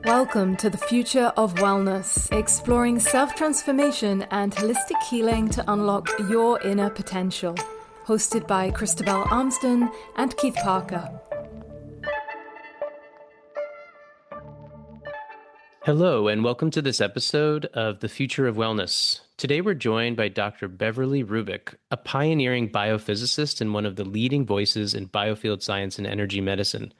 Welcome to the Future of Wellness, exploring self-transformation and holistic healing to unlock your inner potential. Hosted by Christabel Armston and Keith Parker. Hello, and welcome to this episode of The Future of Wellness. Today we're joined by Dr. Beverly Rubik, a pioneering biophysicist and one of the leading voices in biofield science and energy medicine.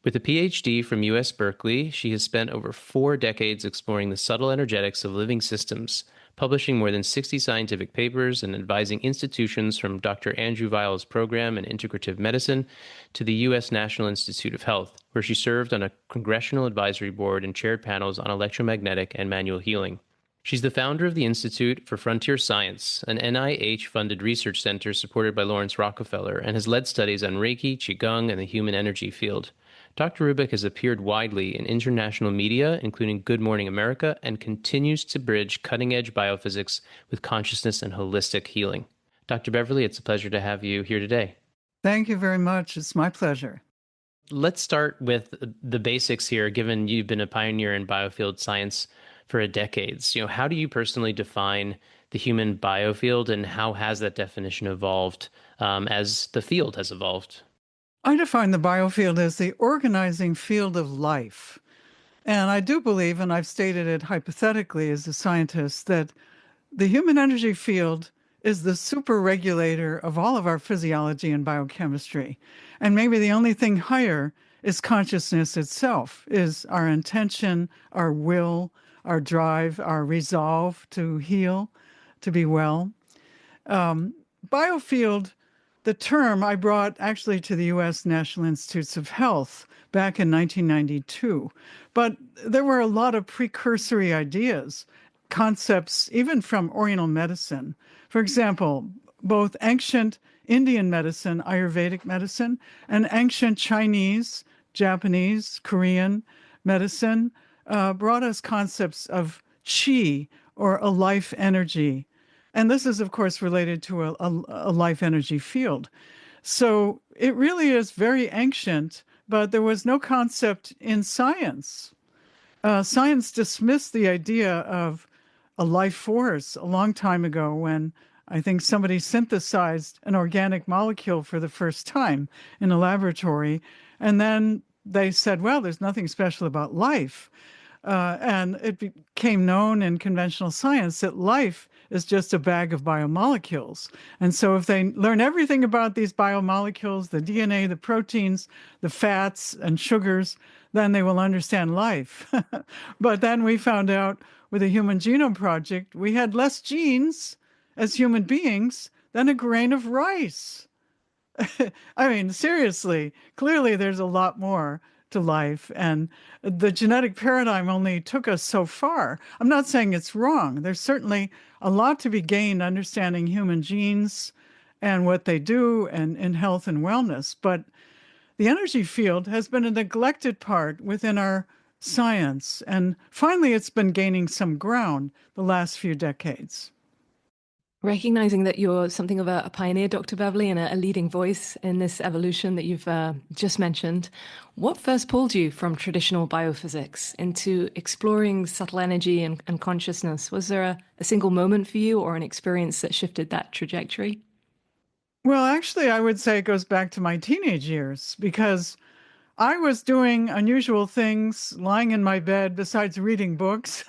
With a PhD from U.S. Berkeley, she has spent over 4 decades exploring the subtle energetics of living systems, publishing more than 60 scientific papers and advising institutions from Dr. Andrew Weil's program in Integrative Medicine to the U.S. National Institute of Health, where she served on a congressional advisory board and chaired panels on electromagnetic and manual healing. She's the founder of the Institute for Frontier Science, an NIH-funded research center supported by Lawrence Rockefeller, and has led studies on Reiki, Qigong, and the human energy field. Dr. Rubik has appeared widely in international media, including Good Morning America, and continues to bridge cutting-edge biophysics with consciousness and holistic healing. Dr. Beverly, it's a pleasure to have you here today. Thank you very much. It's my pleasure. Let's start with the basics here, given you've been a pioneer in biofield science for decades. How do you personally define the human biofield, and how has that definition evolved as the field has evolved? I define the biofield as the organizing field of life. And I do believe, and I've stated it hypothetically as a scientist, that the human energy field is the super-regulator of all of our physiology and biochemistry. And maybe the only thing higher is consciousness itself, is our intention, our will, our drive, our resolve to heal, to be well. Biofield, the term I brought actually to the U.S. National Institutes of Health back in 1992. But there were a lot of precursory ideas, concepts, even from Oriental medicine. For example, both ancient Indian medicine, Ayurvedic medicine, and ancient Chinese, Japanese, Korean medicine brought us concepts of qi, or a life energy. And this is, of course, related to a life energy field. So it really is very ancient, but there was no concept in science. Science dismissed the idea of a life force a long time ago when I think somebody synthesized an organic molecule for the first time in a laboratory. And then they said, well, there's nothing special about life. And it became known in conventional science that life is just a bag of biomolecules. And so if they learn everything about these biomolecules, the DNA, the proteins, the fats and sugars, then they will understand life. But then we found out with the Human Genome Project, we had less genes as human beings than a grain of rice. I mean, seriously, clearly there's a lot more to life, and the genetic paradigm only took us so far. I'm not saying it's wrong. There's certainly a lot to be gained understanding human genes and what they do and in health and wellness, but the energy field has been a neglected part within our science, and finally it's been gaining some ground the last few decades. Recognizing that you're something of a pioneer, Dr. Beverly, and a leading voice in this evolution that you've just mentioned, what first pulled you from traditional biophysics into exploring subtle energy and consciousness? Was there a single moment for you or an experience that shifted that trajectory? Well, actually, I would say it goes back to my teenage years, because I was doing unusual things, lying in my bed, besides reading books.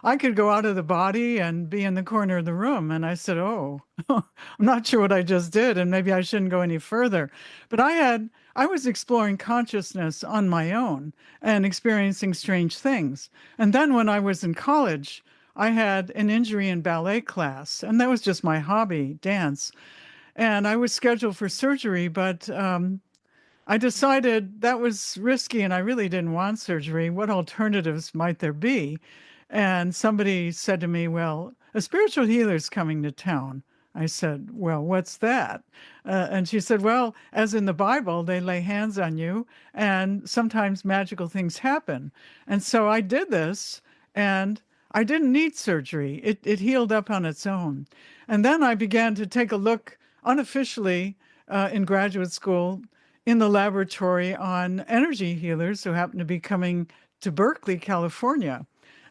I could go out of the body and be in the corner of the room. And I said, oh, I'm not sure what I just did, and maybe I shouldn't go any further. But I was exploring consciousness on my own and experiencing strange things. And then when I was in college, I had an injury in ballet class, and that was just my hobby, dance. And I was scheduled for surgery, but I decided that was risky and I really didn't want surgery. What alternatives might there be? And somebody said to me, well, a spiritual healer's coming to town. I said, well, what's that? And she said, well, as in the Bible, they lay hands on you and sometimes magical things happen. And so I did this and I didn't need surgery. It healed up on its own. And then I began to take a look unofficially in graduate school in the laboratory on energy healers who happened to be coming to Berkeley, California.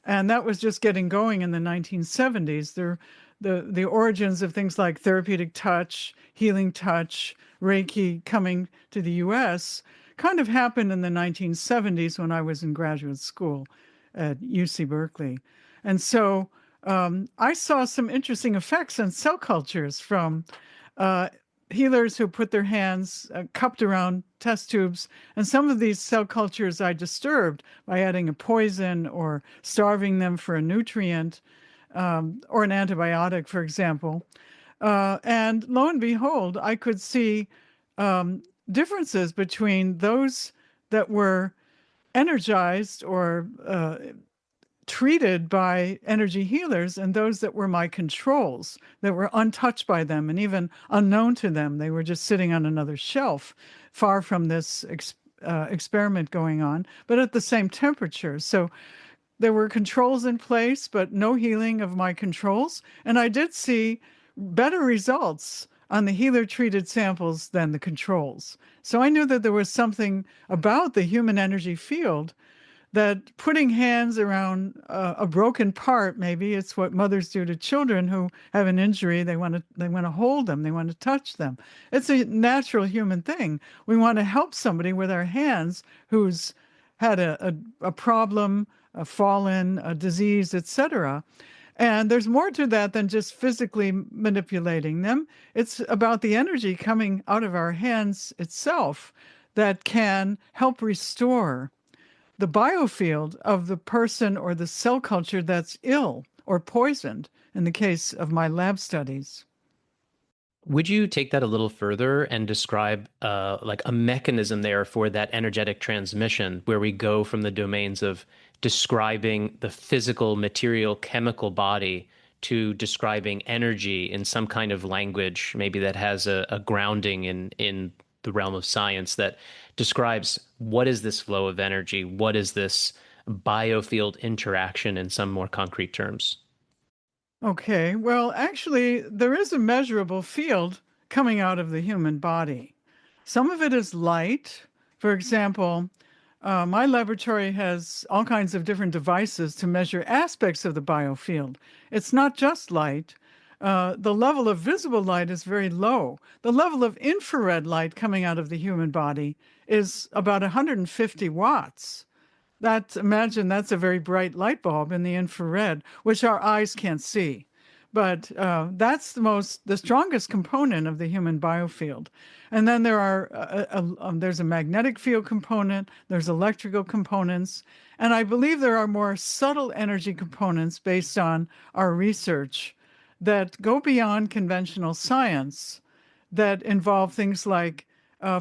And that was just getting going in the 1970s. The origins of things like therapeutic touch, healing touch, Reiki coming to the US kind of happened in the 1970s when I was in graduate school at UC Berkeley. And so I saw some interesting effects on cell cultures from healers who put their hands cupped around test tubes. And some of these cell cultures I disturbed by adding a poison or starving them for a nutrient or an antibiotic, for example. And lo and behold, I could see differences between those that were energized or treated by energy healers and those that were my controls, that were untouched by them and even unknown to them. They were just sitting on another shelf, far from this experiment going on, but at the same temperature. So there were controls in place, but no healing of my controls. And I did see better results on the healer-treated samples than the controls. So I knew that there was something about the human energy field that putting hands around a broken part, maybe it's what mothers do to children who have an injury. They want to hold them. They want to touch them. It's a natural human thing. We want to help somebody with our hands who's had a problem, a fallen, a disease, etc. And there's more to that than just physically manipulating them. It's about the energy coming out of our hands itself that can help restore the biofield of the person or the cell culture that's ill or poisoned in the case of my lab studies. Would you take that a little further and describe like a mechanism there for that energetic transmission where we go from the domains of describing the physical, material, chemical body to describing energy in some kind of language, maybe that has a grounding in the realm of science that describes what is this flow of energy? What is this biofield interaction in some more concrete terms? Okay, well, actually, there is a measurable field coming out of the human body. Some of it is light. For example, my laboratory has all kinds of different devices to measure aspects of the biofield. It's not just light. The level of visible light is very low. The level of infrared light coming out of the human body is about 150 watts. Imagine that's a very bright light bulb in the infrared, which our eyes can't see. But that's the strongest component of the human biofield. And then there's a magnetic field component, there's electrical components, and I believe there are more subtle energy components based on our research that go beyond conventional science, that involve things like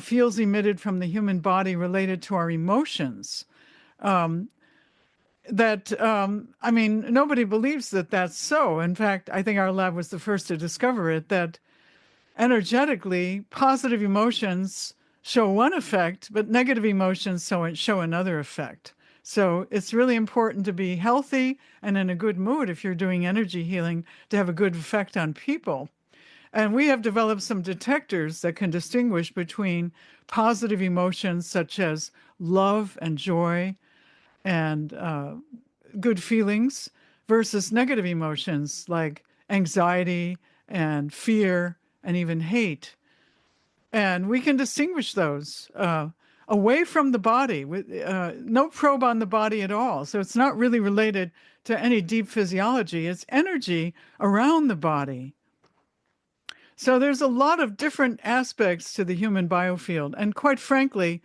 fields emitted from the human body related to our emotions. I mean, nobody believes that that's so. In fact, I think our lab was the first to discover it, that energetically, positive emotions show one effect, but negative emotions show another effect. So it's really important to be healthy and in a good mood if you're doing energy healing to have a good effect on people. And we have developed some detectors that can distinguish between positive emotions such as love and joy and good feelings versus negative emotions like anxiety and fear and even hate. And we can distinguish those away from the body, with no probe on the body at all. So it's not really related to any deep physiology. It's energy around the body. So there's a lot of different aspects to the human biofield. And quite frankly,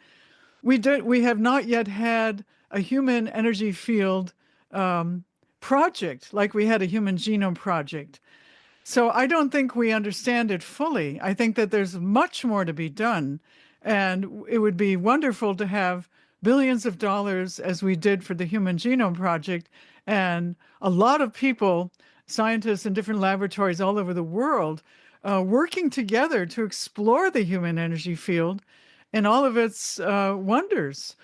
we have not yet had a human energy field project like we had a human genome project. So I don't think we understand it fully. I think that there's much more to be done. And it would be wonderful to have billions of dollars as we did for the Human Genome Project. And a lot of people, scientists in different laboratories all over the world, working together to explore the human energy field and all of its wonders.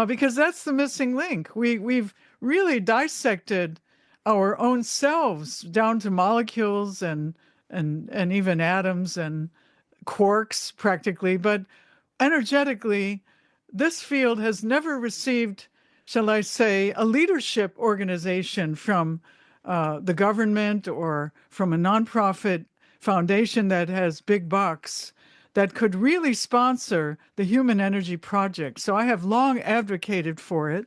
Because that's the missing link. We've really dissected our own selves down to molecules and even atoms and quarks practically, but energetically, this field has never received shall I say, a leadership organization from the government or from a nonprofit foundation that has big bucks that could really sponsor the Human Energy Project. So I have long advocated for it,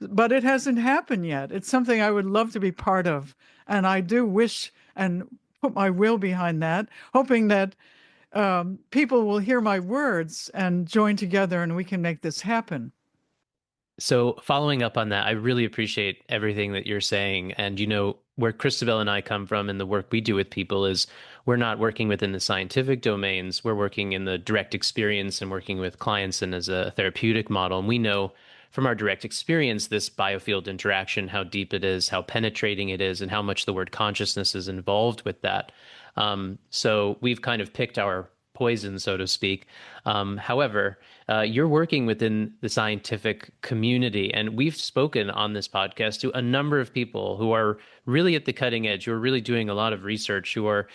but it hasn't happened yet. It's something I would love to be part of. And I do wish and put my will behind that, hoping that people will hear my words and join together and we can make this happen. So, following up on that, I really appreciate everything that you're saying. And, where Christabel and I come from and the work we do with people is we're not working within the scientific domains. We're working in the direct experience and working with clients and as a therapeutic model. And we know from our direct experience, this biofield interaction, how deep it is, how penetrating it is, and how much the word consciousness is involved with that. So we've kind of picked our poison, so to speak. However, you're working within the scientific community, and we've spoken on this podcast to a number of people who are really at the cutting edge, who are really doing a lot of research, who are,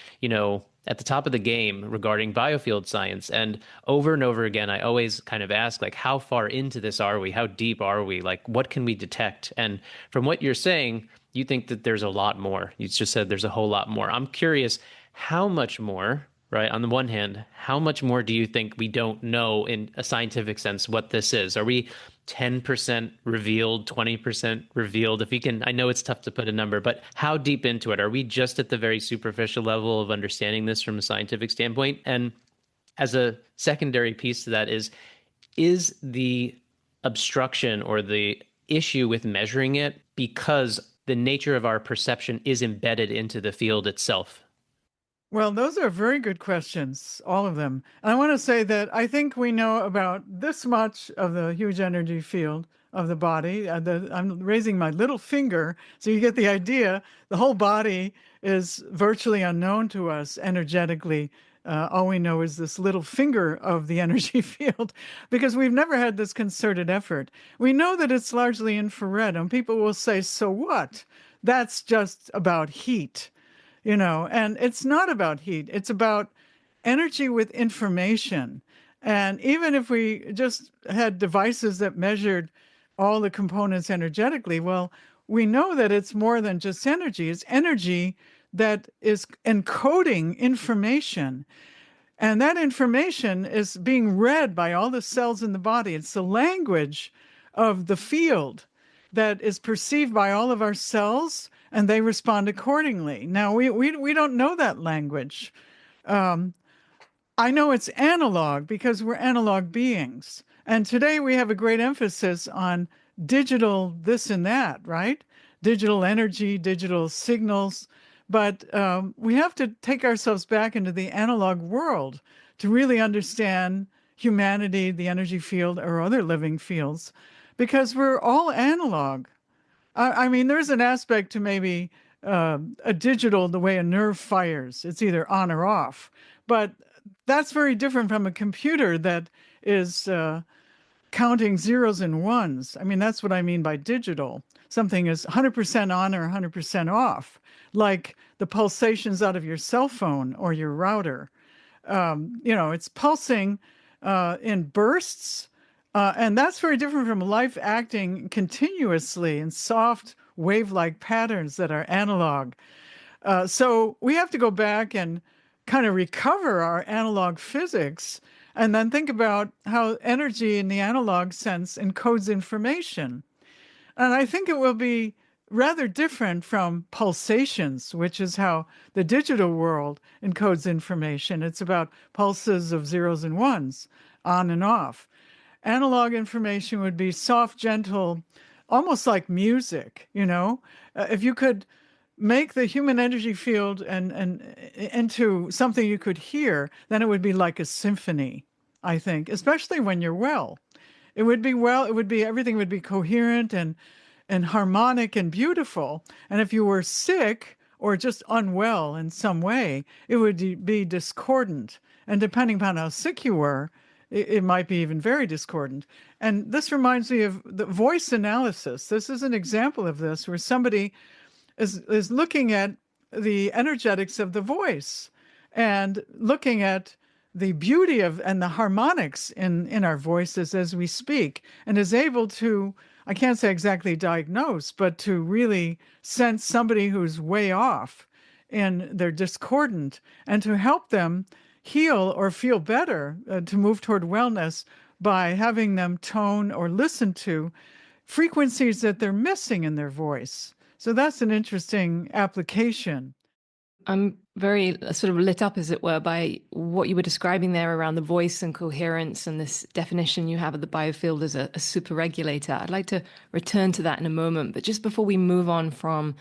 at the top of the game regarding biofield science. And over again, I always kind of ask, like, how far into this are we? How deep are we? Like, what can we detect? And from what you're saying, you think that there's a lot more. You just said there's a whole lot more. I'm curious, how much more? Right. On the one hand, how much more do you think we don't know in a scientific sense what this is? Are we 10% revealed, 20% revealed? If we can, I know it's tough to put a number, but how deep into it? Are we just at the very superficial level of understanding this from a scientific standpoint? And as a secondary piece to that is the obstruction or the issue with measuring it because the nature of our perception is embedded into the field itself? Well, those are very good questions, all of them. And I want to say that I think we know about this much of the huge energy field of the body. I'm raising my little finger, so you get the idea. The whole body is virtually unknown to us energetically. All we know is this little finger of the energy field because we've never had this concerted effort. We know that it's largely infrared, and people will say, so what? That's just about heat. And it's not about heat, it's about energy with information. And even if we just had devices that measured all the components energetically, well, we know that it's more than just energy. It's energy that is encoding information. And that information is being read by all the cells in the body. It's the language of the field that is perceived by all of our cells, and they respond accordingly. Now, we don't know that language. I know it's analog because we're analog beings. And today we have a great emphasis on digital this and that, right? Digital energy, digital signals. But we have to take ourselves back into the analog world to really understand humanity, the energy field, or other living fields, because we're all analog. I mean, there's an aspect to maybe a digital, the way a nerve fires. It's either on or off. But that's very different from a computer that is counting zeros and ones. I mean, that's what I mean by digital. Something is 100% on or 100% off, like the pulsations out of your cell phone or your router. It's pulsing in bursts. And that's very different from life acting continuously in soft wave-like patterns that are analog. So we have to go back and kind of recover our analog physics and then think about how energy in the analog sense encodes information. And I think it will be rather different from pulsations, which is how the digital world encodes information. It's about pulses of zeros and ones, on and off. Analog information would be soft, gentle, almost like music, if you could make the human energy field and into something you could hear, then it would be like a symphony, I think, especially when you're well. It would be everything would be coherent and harmonic and beautiful. And if you were sick or just unwell in some way, it would be discordant. And depending upon how sick you were, it might be even very discordant. And this reminds me of the voice analysis. This is an example of this, where somebody is looking at the energetics of the voice and looking at the beauty of and the harmonics in our voices as we speak, and is able to, I can't say exactly diagnose, but to really sense somebody who's way off in their discordant, and to help them heal or feel better, to move toward wellness by having them tone or listen to frequencies that they're missing in their voice. So that's an interesting application. I'm very sort of lit up, as it were, by what you were describing there around the voice and coherence and this definition you have of the biofield as a super regulator. I'd like to return to that in a moment. But just before we move on from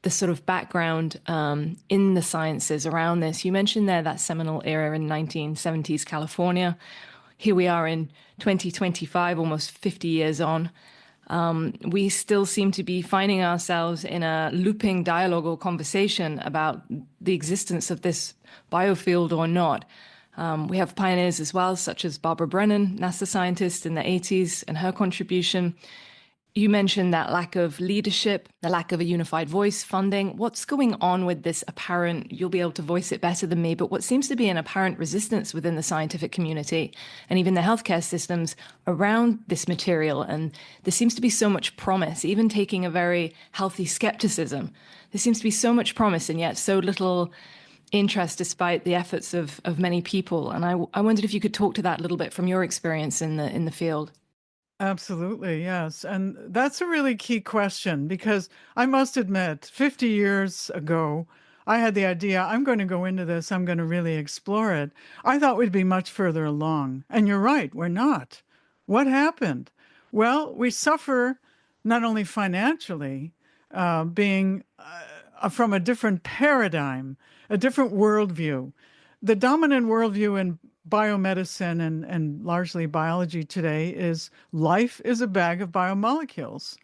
the sort of background in the sciences around this, you mentioned there that seminal era in 1970s California. Here we are in 2025, almost 50 years on. We still seem to be finding ourselves in a looping dialogue or conversation about the existence of this biofield or not. We have pioneers as well, such as Barbara Brennan, NASA scientist in the 80s, and her contribution. You mentioned that lack of leadership, the lack of a unified voice, funding. What's going on with this apparent, you'll be able to voice it better than me, but what seems to be an apparent resistance within the scientific community and even the healthcare systems around this material? And there seems to be so much promise, even taking a very healthy skepticism. There seems to be so much promise and yet so little interest despite the efforts of many people. And I wondered if you could talk to that a little bit from your experience in the field. Absolutely, yes. And that's a really key question, because I must admit, 50 years ago, I had the idea, I'm going to go into this, I'm going to really explore it. I thought we'd be much further along. And you're right, we're not. What happened? Well, we suffer not only financially, being from a different paradigm, a different worldview. The dominant worldview in biomedicine and largely biology today is life is a bag of biomolecules.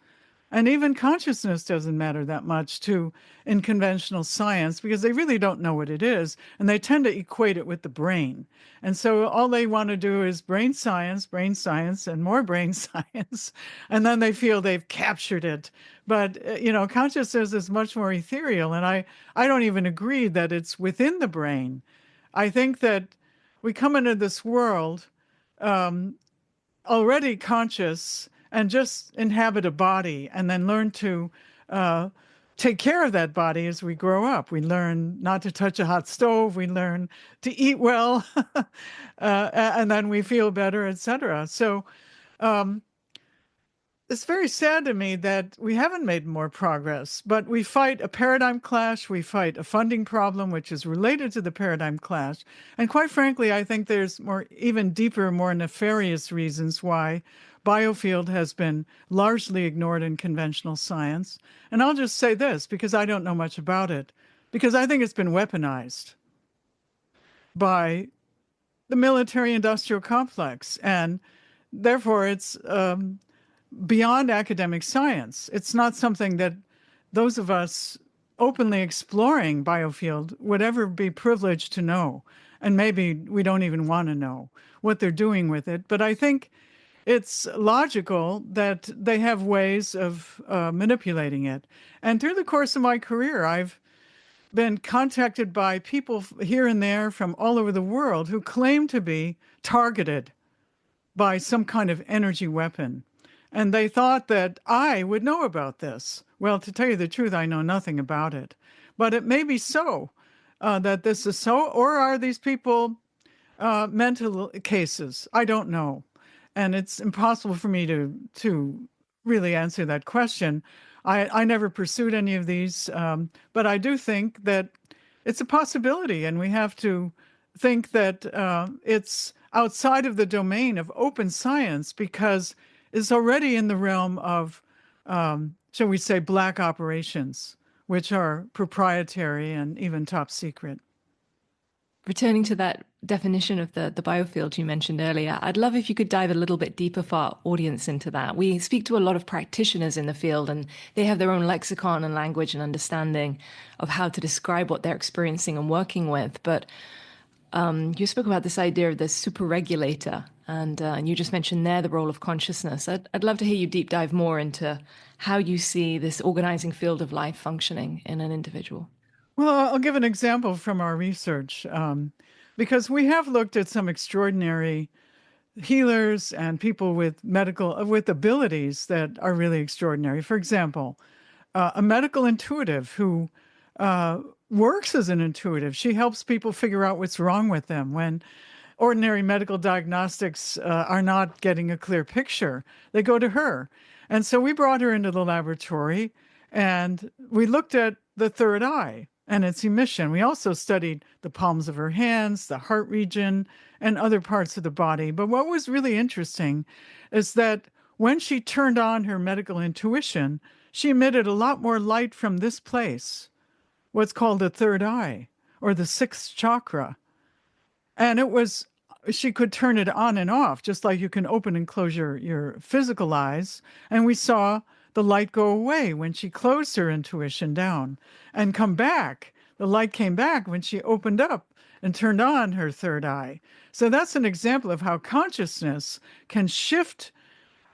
And even consciousness doesn't matter that much to in conventional science, because they really don't know what it is. And they tend to equate it with the brain. And so all they want to do is brain science, and more brain science. And then they feel they've captured it. But, consciousness is much more ethereal. And I don't even agree that it's within the brain. I think that we come into this world already conscious and just inhabit a body, and then learn to take care of that body as we grow up. We learn not to touch a hot stove. We learn to eat well, and then we feel better, etc. So it's very sad to me that we haven't made more progress, but we fight a paradigm clash. We fight a funding problem, which is related to the paradigm clash. And quite frankly, I think there's even deeper, more nefarious reasons why Biofield has been largely ignored in conventional science. And I'll just say this, because I don't know much about it, because I think it's been weaponized by the military-industrial complex. And therefore, it's beyond academic science. It's not something that those of us openly exploring biofield would ever be privileged to know. And maybe we don't even want to know what they're doing with it. But I think it's logical that they have ways of manipulating it. And through the course of my career, I've been contacted by people here and there from all over the world who claim to be targeted by some kind of energy weapon. And they thought that I would know about this. Well, to tell you the truth, I know nothing about it. But it may be so that this is so, or are these people mental cases? I don't know. And it's impossible for me to really answer that question. I never pursued any of these, but I do think that it's a possibility, and we have to think that it's outside of the domain of open science, because it's already in the realm of, shall we say, black operations, which are proprietary and even top secret. Returning to that definition of the biofield you mentioned earlier, I'd love if you could dive a little bit deeper for our audience into that. We speak to a lot of practitioners in the field, and they have their own lexicon and language and understanding of how to describe what they're experiencing and working with. But you spoke about this idea of the super-regulator, and you just mentioned there the role of consciousness. I'd love to hear you deep dive more into how you see this organizing field of life functioning in an individual. Well, I'll give an example from our research, because we have looked at some extraordinary healers and people with with abilities that are really extraordinary. For example, a medical intuitive who uh, works as an intuitive. She helps people figure out what's wrong with them when ordinary medical diagnostics are not getting a clear picture. They go to her. And so we brought her into the laboratory and we looked at the third eye and its emission. We also studied the palms of her hands, the heart region, and other parts of the body. But what was really interesting is that when she turned on her medical intuition, she emitted a lot more light from this place, what's called the third eye or the sixth chakra. And she could turn it on and off, just like you can open and close your physical eyes. And we saw the light go away when she closed her intuition down and come back. The light came back when she opened up and turned on her third eye. So that's an example of how consciousness can shift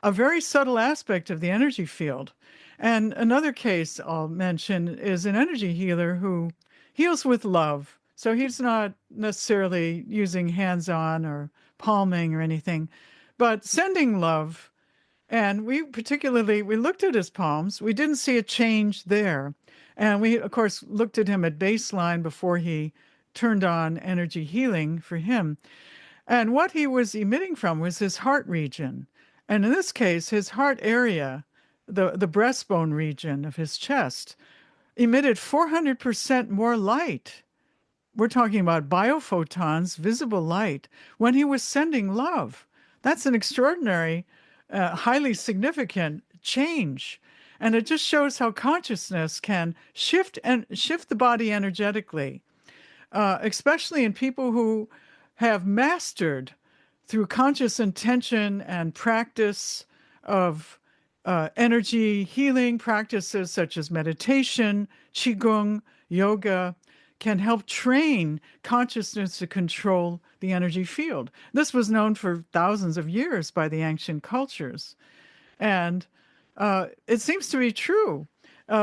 a very subtle aspect of the energy field. And another case I'll mention is an energy healer who heals with love. So he's not necessarily using hands-on or palming or anything, but sending love. And we looked at his palms. We didn't see a change there. And we, of course, looked at him at baseline before he turned on energy healing for him. And what he was emitting from was his heart region. And in this case, his heart area, the breastbone region of his chest, emitted 400% more light. We're talking about biophotons, visible light, when he was sending love. That's an extraordinary, highly significant change. And it just shows how consciousness can shift the body energetically, especially in people who have mastered through conscious intention and practice of energy healing practices such as meditation, qigong, yoga, can help train consciousness to control the energy field. This was known for thousands of years by the ancient cultures. And it seems to be true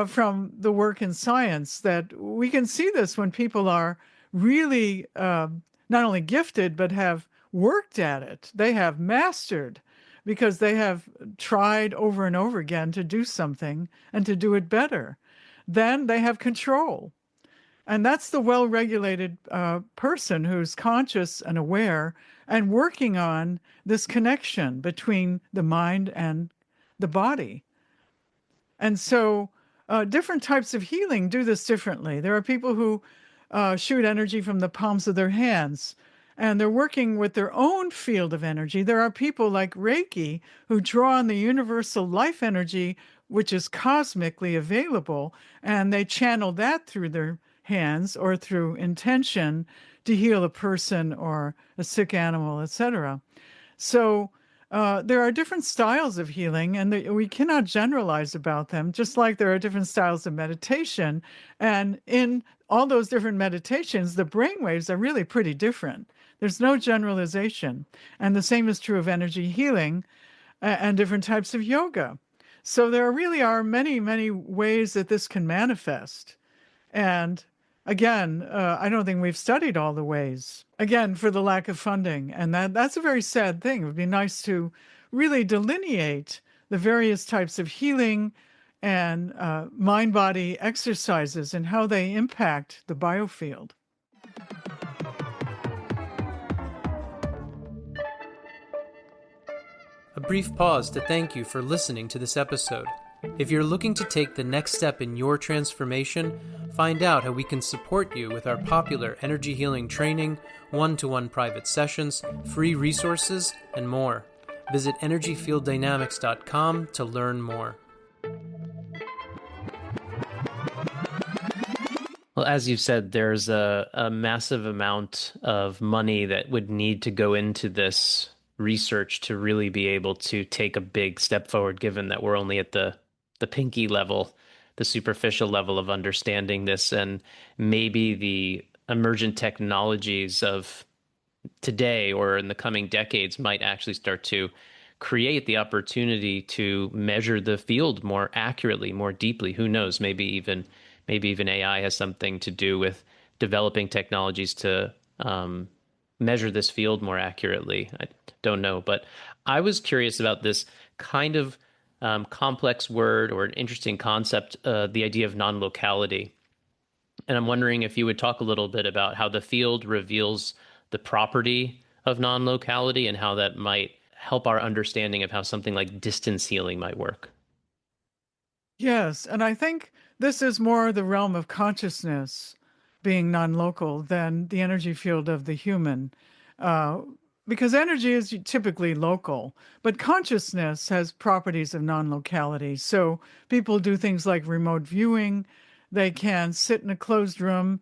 from the work in science that we can see this when people are really not only gifted, but have worked at it. They have mastered because they have tried over and over again to do something and to do it better. Then they have control. And that's the well-regulated person who's conscious and aware and working on this connection between the mind and the body. And so different types of healing do this differently. There are people who shoot energy from the palms of their hands, and they're working with their own field of energy. There are people like Reiki who draw on the universal life energy, which is cosmically available, and they channel that through their hands or through intention to heal a person or a sick animal, etc. So there are different styles of healing, and we cannot generalize about them, just like there are different styles of meditation. And in all those different meditations, the brain waves are really pretty different. There's no generalization. And the same is true of energy healing and different types of yoga. So there really are many, many ways that this can manifest. And again, I don't think we've studied all the ways, again, for the lack of funding. And that's a very sad thing. It would be nice to really delineate the various types of healing and mind-body exercises and how they impact the biofield. A brief pause to thank you for listening to this episode. If you're looking to take the next step in your transformation, find out how we can support you with our popular energy healing training, one-to-one private sessions, free resources, and more. Visit energyfielddynamics.com to learn more. Well, as you've said, there's a massive amount of money that would need to go into this research to really be able to take a big step forward, given that we're only at the pinky level, the superficial level of understanding this, and maybe the emergent technologies of today or in the coming decades might actually start to create the opportunity to measure the field more accurately, more deeply. Who knows? Maybe even AI has something to do with developing technologies to measure this field more accurately. I don't know, but I was curious about this kind of complex word or an interesting concept, the idea of non-locality. And I'm wondering if you would talk a little bit about how the field reveals the property of non-locality and how that might help our understanding of how something like distance healing might work. Yes, and I think this is more the realm of consciousness being non-local than the energy field of the human. Uh, because energy is typically local, but consciousness has properties of non-locality. So people do things like remote viewing. They can sit in a closed room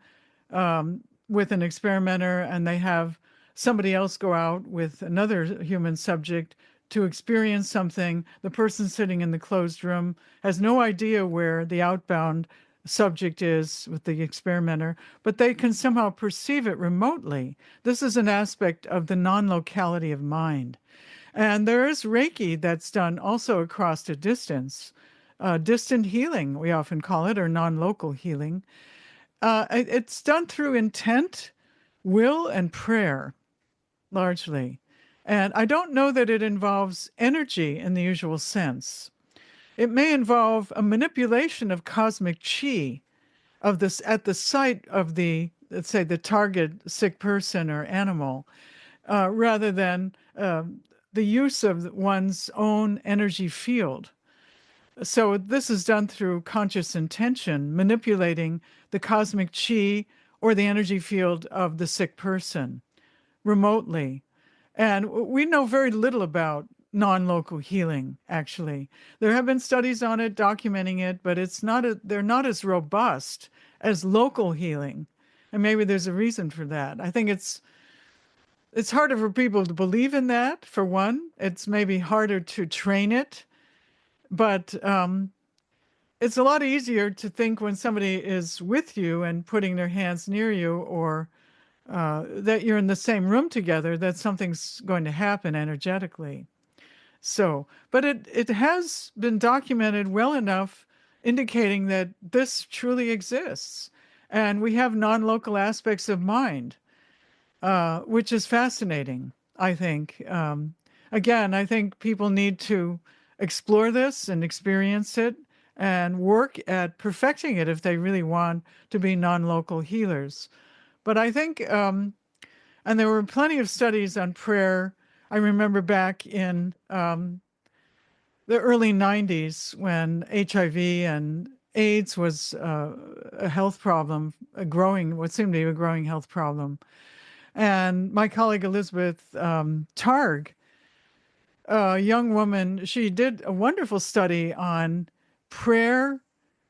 with an experimenter, and they have somebody else go out with another human subject to experience something. The person sitting in the closed room has no idea where the outbound subject is with the experimenter, but they can somehow perceive it remotely. This is an aspect of the non-locality of mind. And there is Reiki that's done also across a distance. Distant healing, we often call it, or non-local healing. It's done through intent, will, and prayer, largely. And I don't know that it involves energy in the usual sense. It may involve a manipulation of cosmic chi of this at the site of the, let's say, the target sick person or animal, rather than the use of one's own energy field. So this is done through conscious intention, manipulating the cosmic chi or the energy field of the sick person remotely. And we know very little about non-local healing, actually. There have been studies on it, documenting it, but they're not as robust as local healing. And maybe there's a reason for that. I think it's harder for people to believe in that, for one. It's maybe harder to train it, but it's a lot easier to think when somebody is with you and putting their hands near you, or that you're in the same room together, that something's going to happen energetically. So, but it has been documented well enough, indicating that this truly exists. And we have non-local aspects of mind, which is fascinating, I think. Again, I think people need to explore this and experience it and work at perfecting it if they really want to be non-local healers. But I think, and there were plenty of studies on prayer. I remember back in the early 90s when HIV and AIDS was a health problem, what seemed to be a growing health problem. And my colleague Elizabeth Targ, a young woman, she did a wonderful study on prayer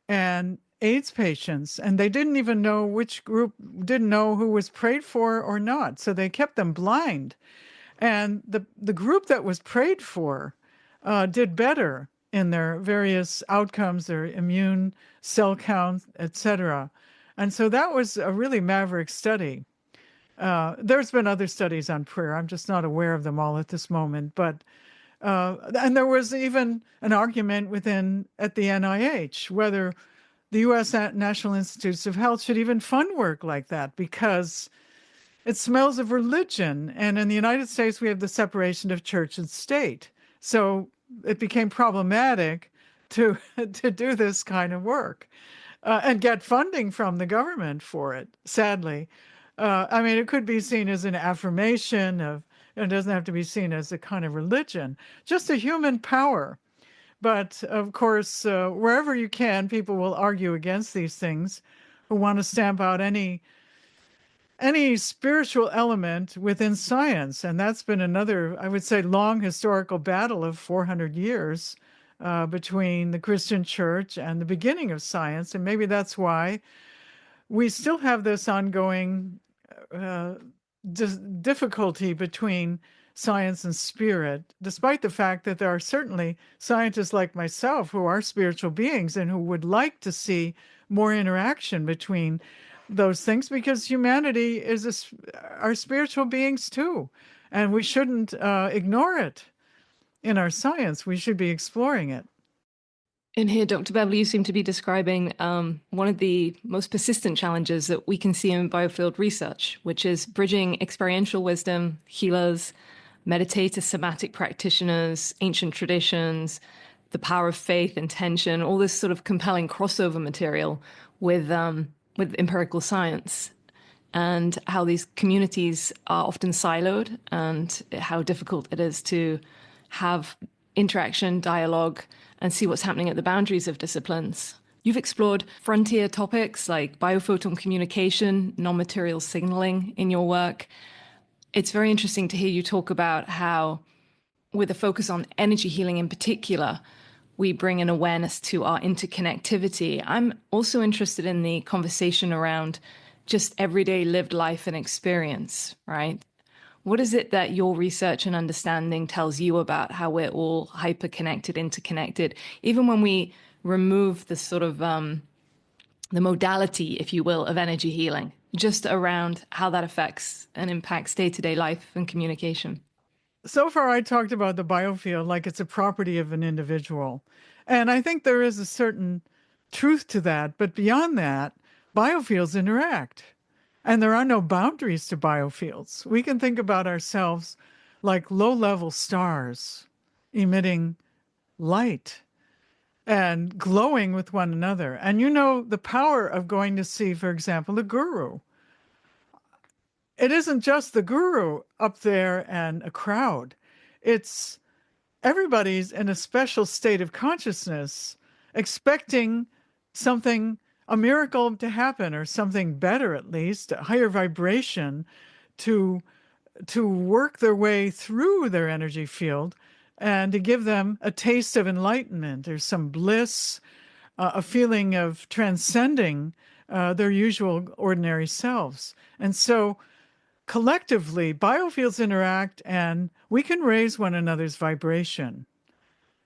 and AIDS patients, and they didn't even know which group, didn't know who was prayed for or not. So they kept them blind. And the group that was prayed for did better in their various outcomes, their immune cell count, etc. And so that was a really maverick study. There's been other studies on prayer. I'm just not aware of them all at this moment. But and there was even an argument at the NIH whether the U.S. National Institutes of Health should even fund work like that, because it smells of religion. And in the United States, we have the separation of church and state. So it became problematic to to do this kind of work and get funding from the government for it, sadly. I mean, it could be seen as an affirmation of, it doesn't have to be seen as a kind of religion, just a human power. But of course, wherever you can, people will argue against these things, who want to stamp out any spiritual element within science. And that's been another, I would say, long historical battle of 400 years between the Christian church and the beginning of science. And maybe that's why we still have this ongoing difficulty between science and spirit, despite the fact that there are certainly scientists like myself who are spiritual beings and who would like to see more interaction between those things, because humanity are spiritual beings too, and we shouldn't ignore it in our science. We should be exploring it. In here, Dr. Beverly, you seem to be describing one of the most persistent challenges that we can see in biofield research, which is bridging experiential wisdom, healers, meditator, somatic practitioners, ancient traditions, the power of faith, intention, all this sort of compelling crossover material with empirical science, and how these communities are often siloed and how difficult it is to have interaction, dialogue, and see what's happening at the boundaries of disciplines. You've explored frontier topics like biophoton communication, non-material signaling in your work. It's very interesting to hear you talk about how, with a focus on energy healing in particular, we bring an awareness to our interconnectivity. I'm also interested in the conversation around just everyday lived life and experience, right? What is it that your research and understanding tells you about how we're all hyperconnected, interconnected, even when we remove the sort of the modality, if you will, of energy healing, just around how that affects and impacts day-to-day life and communication? So far, I talked about the biofield like it's a property of an individual. And I think there is a certain truth to that. But beyond that, biofields interact. And there are no boundaries to biofields. We can think about ourselves like low level stars emitting light and glowing with one another. And you know the power of going to see, for example, a guru. It isn't just the guru up there and a crowd. It's everybody's in a special state of consciousness, expecting something, a miracle to happen, or something better, at least, a higher vibration to work their way through their energy field and to give them a taste of enlightenment or some bliss, a feeling of transcending their usual ordinary selves. And so collectively, biofields interact and we can raise one another's vibration.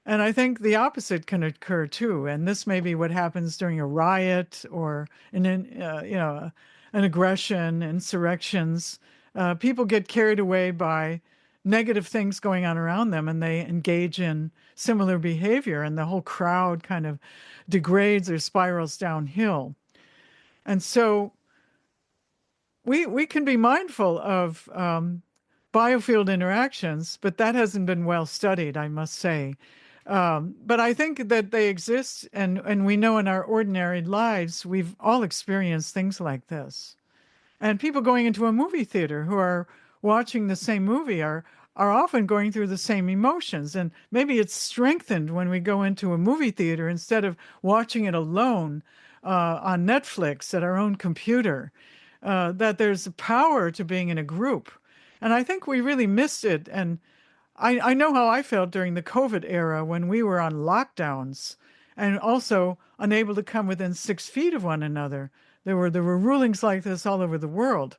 And I think the opposite can occur too. And this may be what happens during a riot or an aggression, insurrections. People get carried away by negative things going on around them and they engage in similar behavior and the whole crowd kind of degrades or spirals downhill. And so we can be mindful of biofield interactions, but that hasn't been well studied, I must say. But I think that they exist, and we know in our ordinary lives, we've all experienced things like this. And people going into a movie theater who are watching the same movie are often going through the same emotions. And maybe it's strengthened when we go into a movie theater instead of watching it alone on Netflix at our own computer. That there's a power to being in a group. And I think we really missed it. And I know how I felt during the COVID era when we were on lockdowns and also unable to come within 6 feet of one another. There were rulings like this all over the world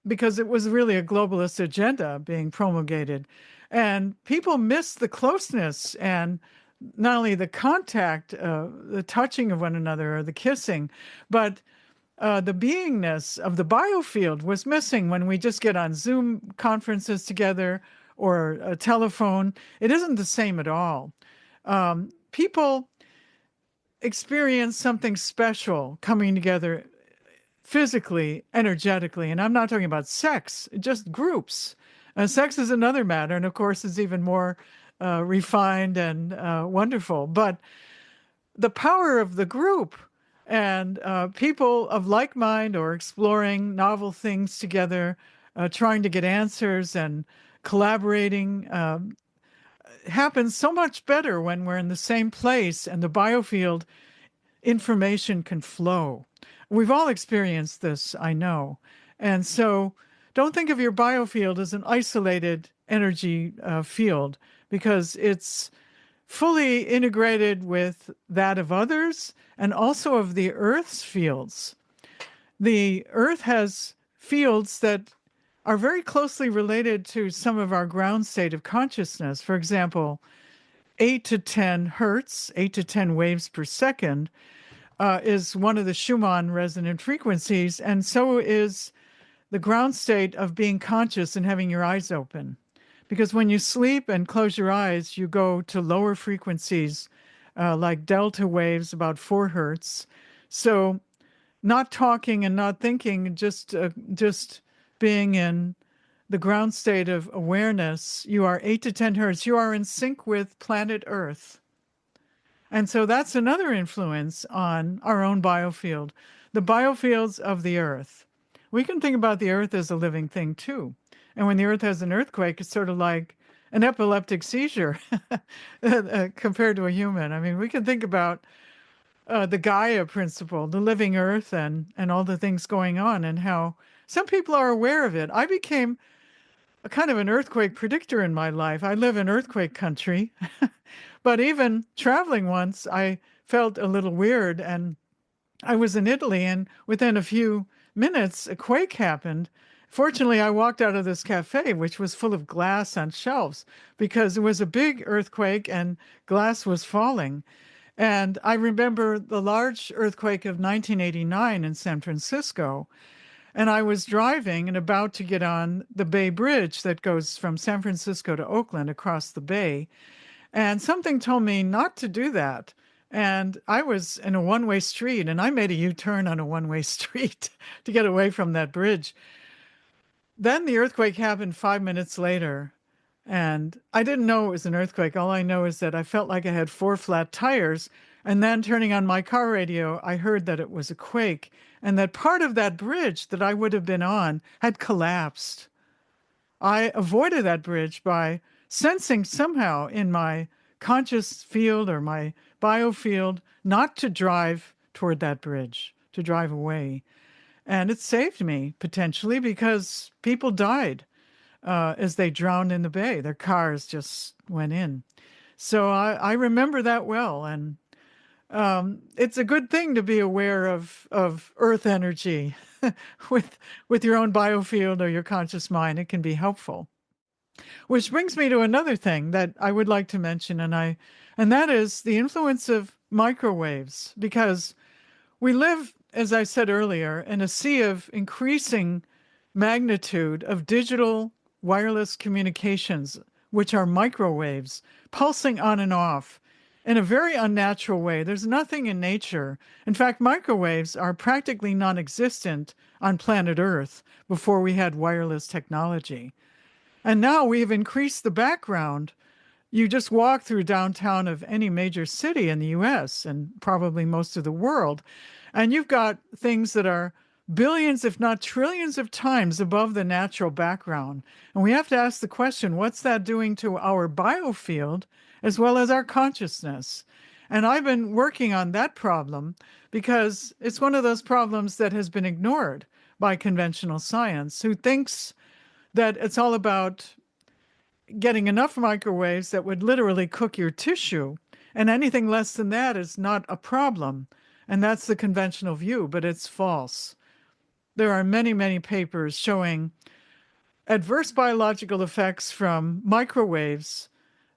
because it was really a globalist agenda being promulgated. And people missed the closeness and not only the contact, the touching of one another or the kissing, but the beingness of the biofield was missing when we just get on Zoom conferences together or a telephone. It isn't the same at all. People experience something special coming together physically, energetically, and I'm not talking about sex, just groups. Sex is another matter, and of course, is even more refined and wonderful. But the power of the group and people of like mind or exploring novel things together, trying to get answers and collaborating happens so much better when we're in the same place and the biofield information can flow. We've all experienced this, I know. And so don't think of your biofield as an isolated energy field because it's fully integrated with that of others and also of the Earth's fields. The Earth has fields that are very closely related to some of our ground state of consciousness. For example, 8 to 10 hertz, 8 to 10 waves per second, is one of the Schumann resonant frequencies, and so is the ground state of being conscious and having your eyes open. Because when you sleep and close your eyes, you go to lower frequencies like delta waves, about 4 hertz. So not talking and not thinking, just being in the ground state of awareness, you are 8 to 10 hertz. You are in sync with planet Earth. And so that's another influence on our own biofield, the biofields of the Earth. We can think about the Earth as a living thing too. And when the Earth has an earthquake, it's sort of like an epileptic seizure compared to a human. I mean, we can think about the Gaia principle, the living Earth, and all the things going on, and how some people are aware of it. I became a kind of an earthquake predictor in my life. I live in earthquake country, but even traveling once, I felt a little weird. And I was in Italy, and within a few minutes, a quake happened. Fortunately, I walked out of this cafe, which was full of glass on shelves, because it was a big earthquake and glass was falling. And I remember the large earthquake of 1989 in San Francisco. And I was driving and about to get on the Bay Bridge that goes from San Francisco to Oakland across the bay. And something told me not to do that. And I was in a one-way street, and I made a U-turn on a one-way street to get away from that bridge. Then the earthquake happened 5 minutes later. And I didn't know it was an earthquake. All I know is that I felt like I had 4 flat tires. And then turning on my car radio, I heard that it was a quake and that part of that bridge that I would have been on had collapsed. I avoided that bridge by sensing somehow in my conscious field or my biofield not to drive toward that bridge, to drive away. And it saved me potentially because people died as they drowned in the bay. Their cars just went in. So I remember that well. And it's a good thing to be aware of earth energy with your own biofield or your conscious mind. It can be helpful. Which brings me to another thing that I would like to mention, and that is the influence of microwaves, because we live, as I said earlier, in a sea of increasing magnitude of digital wireless communications, which are microwaves, pulsing on and off in a very unnatural way. There's nothing in nature. In fact, microwaves are practically non-existent on planet Earth before we had wireless technology. And now we've increased the background. You just walk through downtown of any major city in the US and probably most of the world, and you've got things that are billions, if not trillions of times above the natural background. And we have to ask the question, what's that doing to our biofield as well as our consciousness? And I've been working on that problem because it's one of those problems that has been ignored by conventional science, who thinks that it's all about getting enough microwaves that would literally cook your tissue. And anything less than that is not a problem. And that's the conventional view, but it's false. There are many, many papers showing adverse biological effects from microwaves,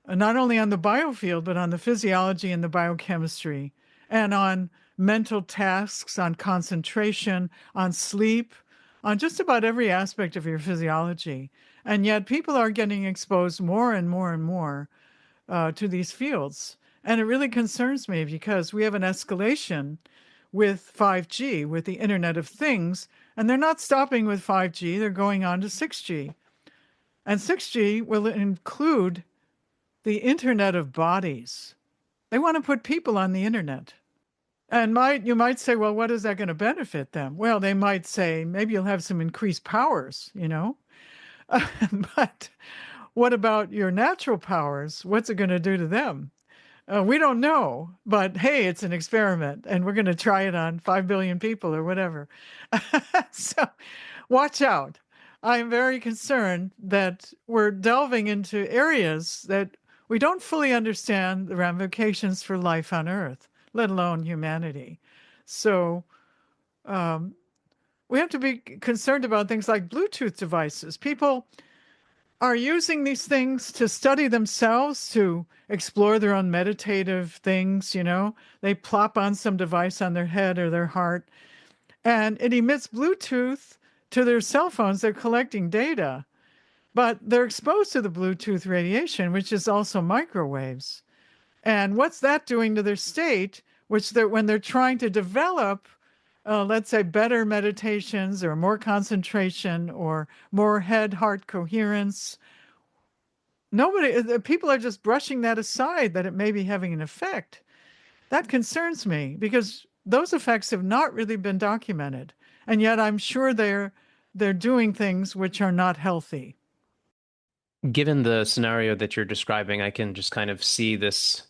not only on the biofield, but on the physiology and the biochemistry, and on mental tasks, on concentration, on sleep, on just about every aspect of your physiology. And yet people are getting exposed more and more and more to these fields. And it really concerns me because we have an escalation with 5G, with the Internet of Things, and they're not stopping with 5G, they're going on to 6G. And 6G will include the Internet of Bodies. They want to put people on the Internet. And you might say, well, what is that going to benefit them? Well, they might say, maybe you'll have some increased powers, you know? But what about your natural powers? What's it going to do to them? We don't know, but hey, it's an experiment and we're going to try it on 5 billion people or whatever. So watch out. I'm very concerned that we're delving into areas that we don't fully understand the ramifications for life on Earth, let alone humanity. So we have to be concerned about things like Bluetooth devices. People are using these things to study themselves, to explore their own meditative things, you know. They plop on some device on their head or their heart, and it emits Bluetooth to their cell phones. They're collecting data, but they're exposed to the Bluetooth radiation, which is also microwaves. And what's that doing to their state, which when they're trying to develop, let's say, better meditations or more concentration or more head-heart coherence? People are just brushing that aside, that it may be having an effect. That concerns me because those effects have not really been documented. And yet I'm sure they're doing things which are not healthy. Given the scenario that you're describing, I can just kind of see this,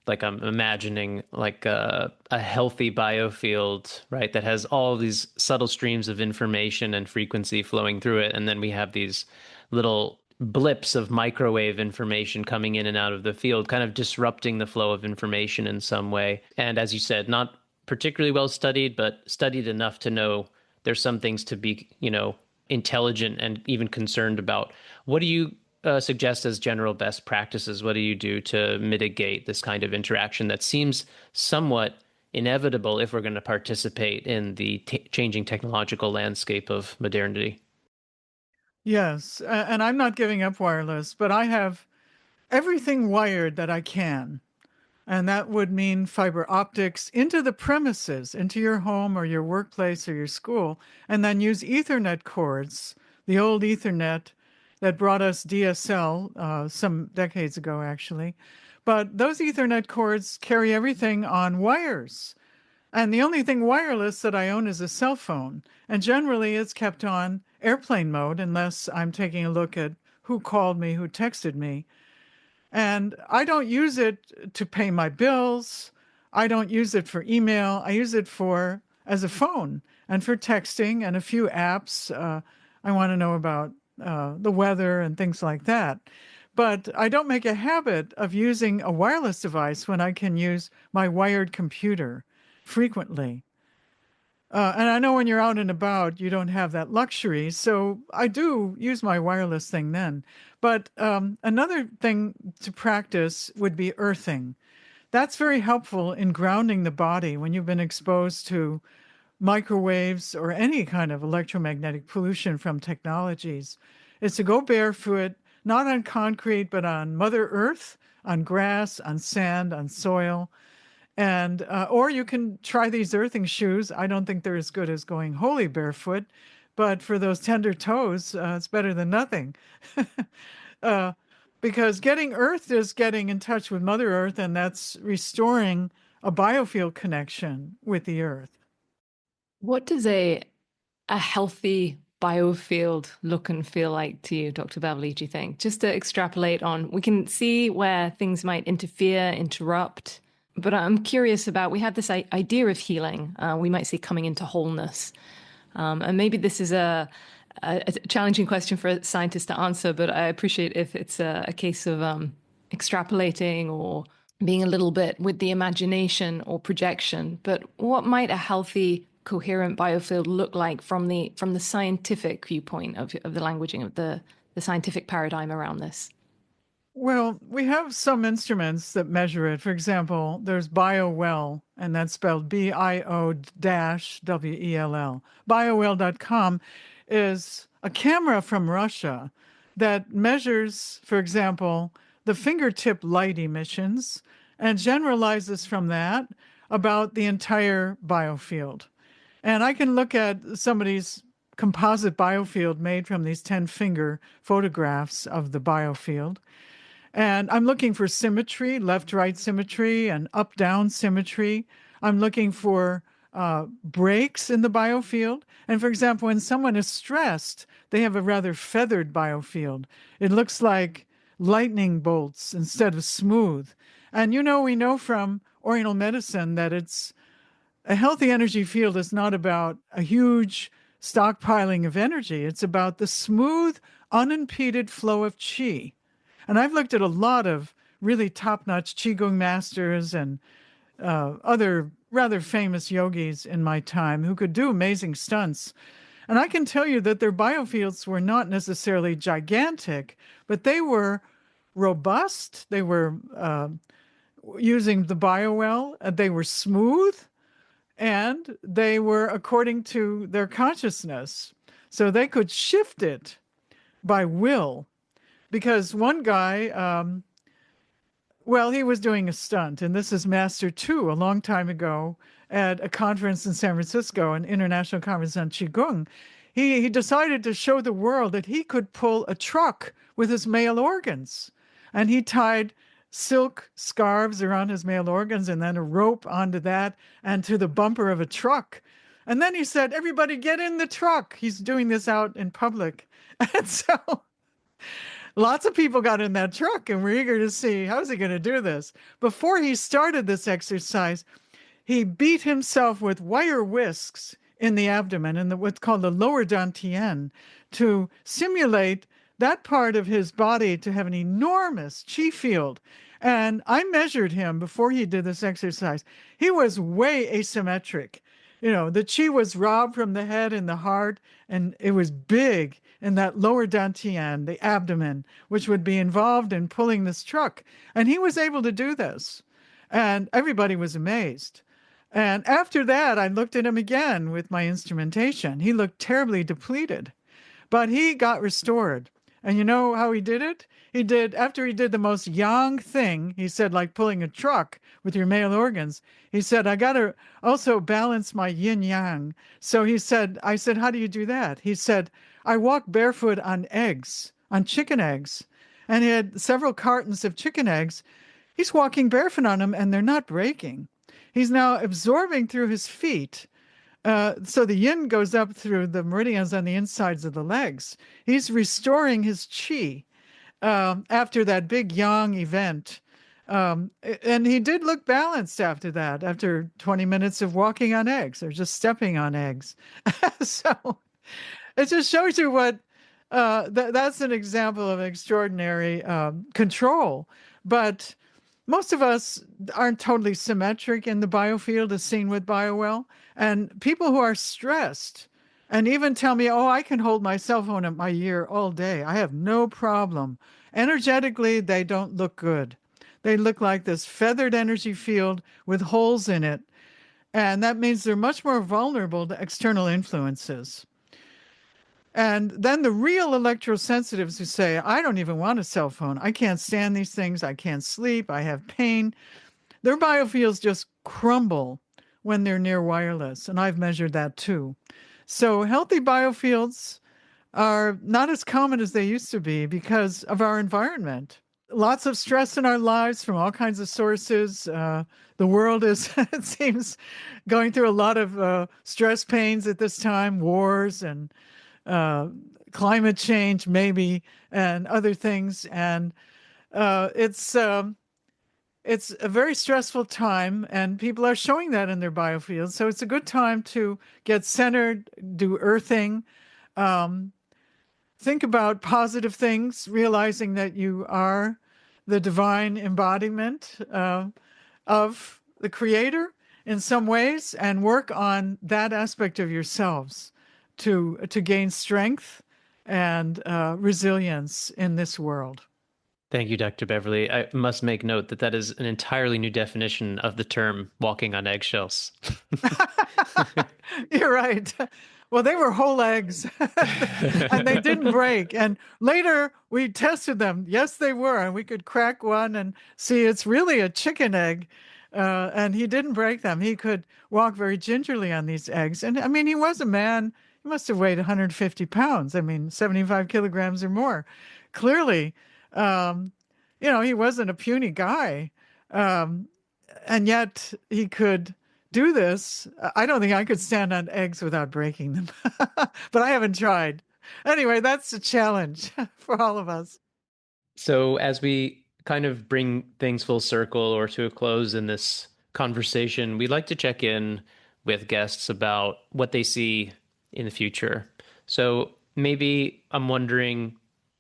like I'm imagining like a healthy biofield, right, that has all these subtle streams of information and frequency flowing through it. And then we have these little blips of microwave information coming in and out of the field, kind of disrupting the flow of information in some way. And as you said, not particularly well studied, but studied enough to know there's some things to be, intelligent and even concerned about. What do you suggest as general best practices? What do you do to mitigate this kind of interaction that seems somewhat inevitable if we're going to participate in the changing technological landscape of modernity? Yes, and I'm not giving up wireless, but I have everything wired that I can. And that would mean fiber optics into the premises, into your home or your workplace or your school, and then use Ethernet cords, the old Ethernet that brought us DSL some decades ago, actually. But those Ethernet cords carry everything on wires. And the only thing wireless that I own is a cell phone. And generally it's kept on airplane mode unless I'm taking a look at who called me, who texted me. And I don't use it to pay my bills. I don't use it for email. I use it for as a phone and for texting and a few apps. I want to know about the weather and things like that. But I don't make a habit of using a wireless device when I can use my wired computer frequently. And I know when you're out and about, you don't have that luxury. So I do use my wireless thing then. But another thing to practice would be earthing. That's very helpful in grounding the body when you've been exposed to microwaves or any kind of electromagnetic pollution from technologies. Is to go barefoot, not on concrete, but on Mother Earth, on grass, on sand, on soil. And or you can try these earthing shoes. I don't think they're as good as going wholly barefoot, but for those tender toes, it's better than nothing. uh, because getting earthed is getting in touch with Mother Earth, and that's restoring a biofield connection with the earth. What does a healthy biofield look and feel like to you, Dr. Beverly, do you think? Just to extrapolate on, we can see where things might interfere, interrupt, but I'm curious about, we have this idea of healing, we might see coming into wholeness. And maybe this is a challenging question for a scientist to answer, but I appreciate if it's a case of extrapolating or being a little bit with the imagination or projection. But what might a healthy, coherent biofield look like from the scientific viewpoint of the languaging of the scientific paradigm around this? Well, we have some instruments that measure it. For example, there's BioWell, and that's spelled BIO-WELL. BioWell.com is a camera from Russia that measures, for example, the fingertip light emissions and generalizes from that about the entire biofield. And I can look at somebody's composite biofield made from these 10-finger photographs of the biofield. And I'm looking for symmetry, left-right symmetry and up-down symmetry. I'm looking for breaks in the biofield. And for example, when someone is stressed, they have a rather feathered biofield. It looks like lightning bolts instead of smooth. And we know from Oriental medicine that a healthy energy field is not about a huge stockpiling of energy. It's about the smooth, unimpeded flow of qi. And I've looked at a lot of really top-notch Qigong masters and other rather famous yogis in my time who could do amazing stunts. And I can tell you that their biofields were not necessarily gigantic, but they were robust. They were using the biowell. They were smooth, and they were according to their consciousness. So they could shift it by will. Because one guy Well, he was doing a stunt, and this is Master Two a long time ago at a conference in San Francisco, an international conference on Qigong. He decided to show the world that he could pull a truck with his male organs. And he tied silk scarves around his male organs and then a rope onto that and to the bumper of a truck. And then he said, "Everybody get in the truck." He's doing this out in public. And so lots of people got in that truck and were eager to see how's he going to do this. Before he started this exercise, he beat himself with wire whisks in the abdomen in what's called the lower dantian to simulate that part of his body to have an enormous chi field. And I measured him before he did this exercise. He was way asymmetric. The chi was robbed from the head and the heart, and it was big in that lower dantian, the abdomen, which would be involved in pulling this truck. And he was able to do this. And everybody was amazed. And after that, I looked at him again with my instrumentation. He looked terribly depleted, but he got restored. And you know how he did it? After he did the most yang thing, he said, like pulling a truck with your male organs, he said, I got to also balance my yin yang. So I said, how do you do that? He said, I walk barefoot on eggs, on chicken eggs. And he had several cartons of chicken eggs. He's walking barefoot on them and they're not breaking. He's now absorbing through his feet. So the yin goes up through the meridians on the insides of the legs. He's restoring his chi after that big yang event. And he did look balanced after that, after 20 minutes of walking on eggs or just stepping on eggs. So it just shows you what that's an example of extraordinary control. But most of us aren't totally symmetric in the biofield as seen with BioWell. And people who are stressed and even tell me, oh, I can hold my cell phone at my ear all day. I have no problem. Energetically, they don't look good. They look like this feathered energy field with holes in it. And that means they're much more vulnerable to external influences. And then the real electrosensitives who say, I don't even want a cell phone. I can't stand these things. I can't sleep. I have pain. Their biofields just crumble when they're near wireless. And I've measured that too. So healthy biofields are not as common as they used to be because of our environment. Lots of stress in our lives from all kinds of sources. The world is, it seems, going through a lot of stress pains at this time, wars and climate change, maybe, and other things. And it's a very stressful time, and people are showing that in their biofields. So it's a good time to get centered, do earthing, think about positive things, realizing that you are the divine embodiment of the Creator in some ways, and work on that aspect of yourselves to gain strength and resilience in this world. Thank you, Dr. Beverly. I must make note that that is an entirely new definition of the term walking on eggshells. You're right. Well, they were whole eggs and they didn't break. And later we tested them. Yes, they were. And we could crack one and see it's really a chicken egg. And he didn't break them. He could walk very gingerly on these eggs. And I mean, he was a man. He must have weighed 150 pounds. I mean, 75 kilograms or more. Clearly, he wasn't a puny guy. And yet he could do this. I don't think I could stand on eggs without breaking them, but I haven't tried. Anyway, that's a challenge for all of us. So as we kind of bring things full circle or to a close in this conversation, we'd like to check in with guests about what they see in the future. So maybe I'm wondering,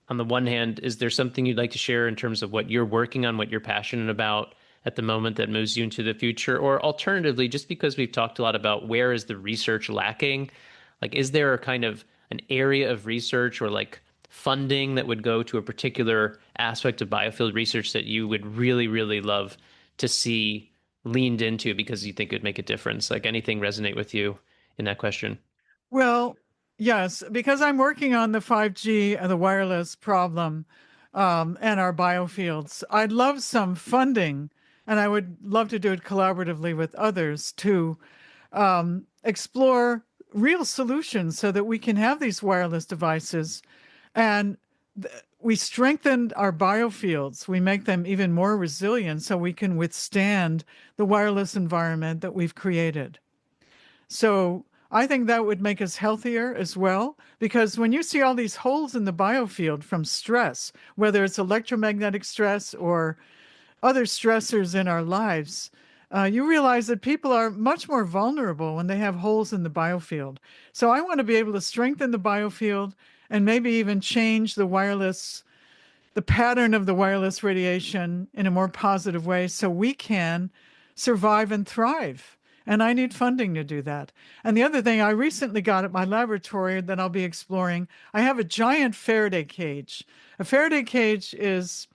on the one hand, is there something you'd like to share in terms of what you're working on, what you're passionate about at the moment that moves you into the future? Or alternatively, just because we've talked a lot about where is the research lacking, like, is there a kind of an area of research or like funding that would go to a particular aspect of biofield research that you would really, really love to see leaned into because you think it would make a difference? Like, anything resonate with you in that question? Well, yes, because I'm working on the 5G and the wireless problem. and our biofields. I'd love some funding, and I would love to do it collaboratively with others to explore real solutions so that we can have these wireless devices and we strengthen our biofields. We make them even more resilient so we can withstand the wireless environment that we've created. So I think that would make us healthier as well, because when you see all these holes in the biofield from stress, whether it's electromagnetic stress or other stressors in our lives, you realize that people are much more vulnerable when they have holes in the biofield. So I want to be able to strengthen the biofield and maybe even change the pattern of the wireless radiation in a more positive way so we can survive and thrive. And I need funding to do that. And the other thing I recently got at my laboratory that I'll be exploring, I have a giant Faraday cage. A Faraday cage is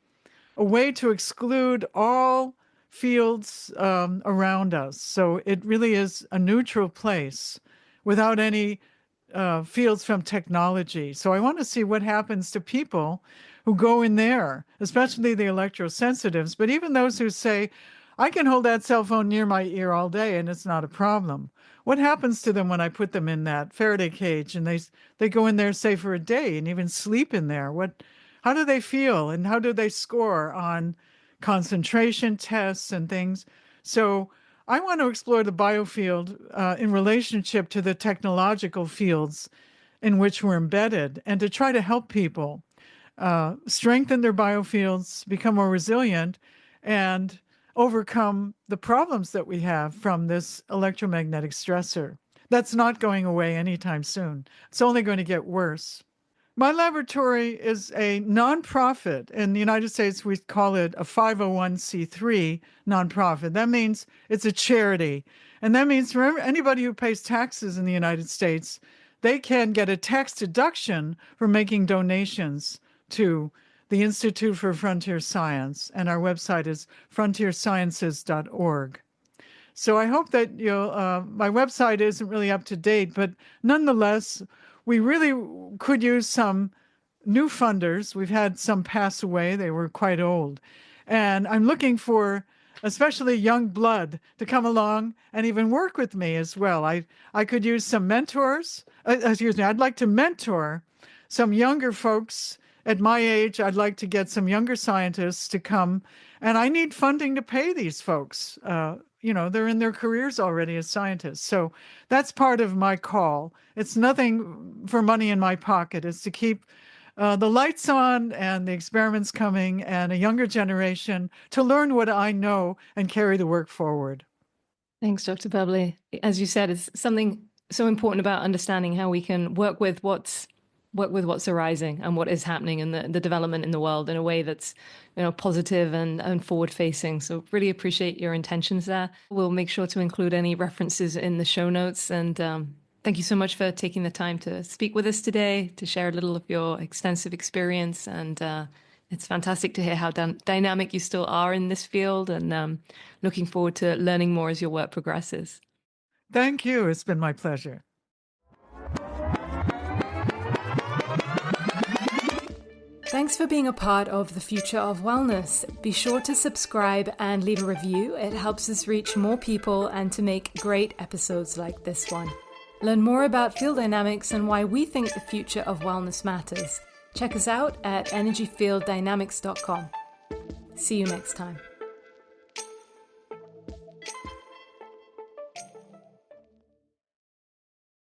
a way to exclude all fields around us. So it really is a neutral place without any fields from technology. So I want to see what happens to people who go in there, especially the electrosensitives, but even those who say, I can hold that cell phone near my ear all day and it's not a problem. What happens to them when I put them in that Faraday cage and they go in there, say, for a day and even sleep in there? How do they feel and how do they score on concentration tests and things? So I want to explore the biofield in relationship to the technological fields in which we're embedded and to try to help people strengthen their biofields, become more resilient, and overcome the problems that we have from this electromagnetic stressor. That's not going away anytime soon. It's only going to get worse. My laboratory is a nonprofit. In the United States, we call it a 501c3 nonprofit. That means it's a charity. And that means for anybody who pays taxes in the United States, they can get a tax deduction for making donations to the Institute for Frontier Science. And our website is frontiersciences.org. So I hope that my website isn't really up to date, but nonetheless, we really could use some new funders. We've had some pass away. They were quite old. And I'm looking for especially young blood to come along and even work with me as well. I could use some mentors. I'd like to mentor some younger folks at my age. I'd like to get some younger scientists to come. And I need funding to pay these folks. They're in their careers already as scientists. So that's part of my call. It's nothing for money in my pocket. It's to keep the lights on and the experiments coming and a younger generation to learn what I know and carry the work forward. Thanks, Dr. Beverly. As you said, it's something so important about understanding how we can work with what's arising and what is happening in the development in the world in a way that's positive and forward facing. So really appreciate your intentions there. We'll make sure to include any references in the show notes. And thank you so much for taking the time to speak with us today, to share a little of your extensive experience. And it's fantastic to hear how dynamic you still are in this field, and looking forward to learning more as your work progresses. Thank you. It's been my pleasure. Thanks for being a part of the Future of Wellness. Be sure to subscribe and leave a review. It helps us reach more people and to make great episodes like this one. Learn more about field dynamics and why we think the future of wellness matters. Check us out at energyfielddynamics.com. See you next time.